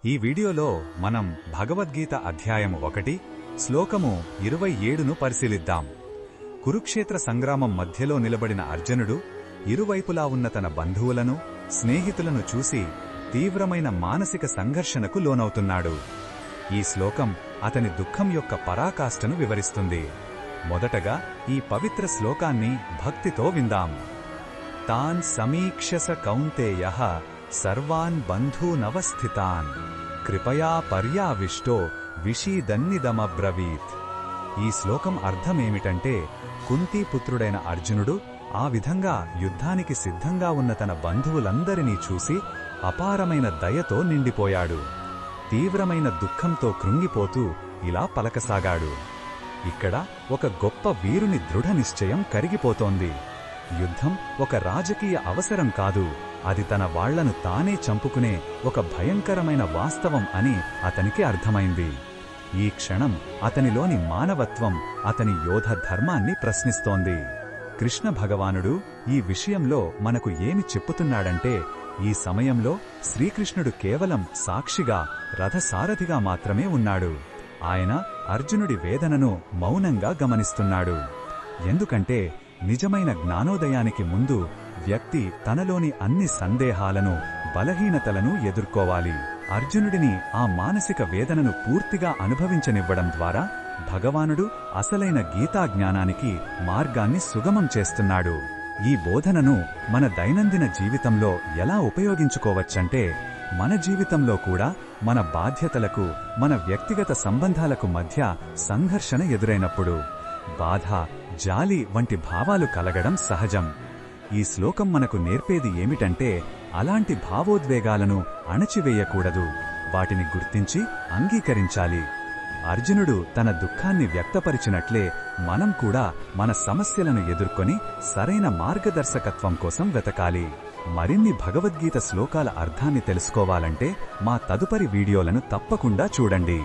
ఈ వీడియోలో మనం భగవద్గీత అధ్యాయం 1 శ్లోకము 27ను పరిశీలిద్దాం. కురుక్షేత్ర సంగ్రామం మధ్యలో నిలబడిన అర్జునుడు ఇరువైపులా ఉన్న తన బంధువులను, స్నేహితులను చూసి తీవ్రమైన మానసిక సంఘర్షణకు లోనవుతున్నాడు. ఈ శ్లోకం అతని దుఃఖం యొక్క పరాకాష్ఠను వివరిస్తుంది. మొదటగా ఈ పవిత్ర శ్లోకాన్ని భక్తితో విందాం. తాన్ సమీక్షస కౌంతేయః సర్వాన్ బంధూనవస్థితాన్ కృపయా పర్యావిష్టో విషీదన్నిదమబ్రవీత్. ఈ శ్లోకం అర్థమేమిటంటే, కుంతీపుత్రుడైన అర్జునుడు ఆ విధంగా యుద్ధానికి సిద్ధంగా ఉన్న తన బంధువులందరినీ చూసి అపారమైన దయతో నిండిపోయాడు. తీవ్రమైన దుఃఖంతో కృంగిపోతూ ఇలా పలకసాగాడు. ఇక్కడ ఒక గొప్ప వీరుని దృఢ నిశ్చయం కరిగిపోతోంది. యుద్ధం ఒక రాజకీయ అవసరం కాదు, అది తన వాళ్లను తానే చంపుకునే ఒక భయంకరమైన వాస్తవం అని అతనికి అర్థమైంది. ఈ క్షణం అతనిలోని మానవత్వం అతని యోధ ధర్మాన్ని ప్రశ్నిస్తోంది. కృష్ణ భగవానుడు ఈ విషయంలో మనకు ఏమి చెప్పుతున్నాడంటే, ఈ సమయంలో శ్రీకృష్ణుడు కేవలం సాక్షిగా, రథసారథిగా మాత్రమే ఉన్నాడు. ఆయన అర్జునుడి వేదనను మౌనంగా గమనిస్తున్నాడు. ఎందుకంటే నిజమైన జ్ఞానోదయానికి ముందు వ్యక్తి తనలోని అన్ని సందేహాలను, బలహీనతలను ఎదుర్కోవాలి. అర్జునుడిని ఆ మానసిక వేదనను పూర్తిగా అనుభవించనివ్వడం ద్వారా భగవానుడు అసలైన గీతాజ్ఞానానికి మార్గాన్ని సుగమం చేస్తున్నాడు. ఈ బోధనను మన దైనందిన జీవితంలో ఎలా ఉపయోగించుకోవచ్చంటే, మన జీవితంలో కూడా మన బాధ్యతలకు, మన వ్యక్తిగత సంబంధాలకు మధ్య సంఘర్షణ ఎదురైనప్పుడు బాధ, జాలి వంటి భావాలు కలగడం సహజం. ఈ శ్లోకం మనకు నేర్పేది ఏమిటంటే, అలాంటి భావోద్వేగాలను అణచివేయకూడదు, వాటిని గుర్తించి అంగీకరించాలి. అర్జునుడు తన దుఃఖాన్ని వ్యక్తపరిచినట్లే మనం కూడా మన సమస్యలను ఎదుర్కొని సరైన మార్గదర్శకత్వం కోసం వెతకాలి. మరిన్ని భగవద్గీత శ్లోకాల అర్థాన్ని తెలుసుకోవాలంటే మా తదుపరి వీడియోలను తప్పకుండా చూడండి.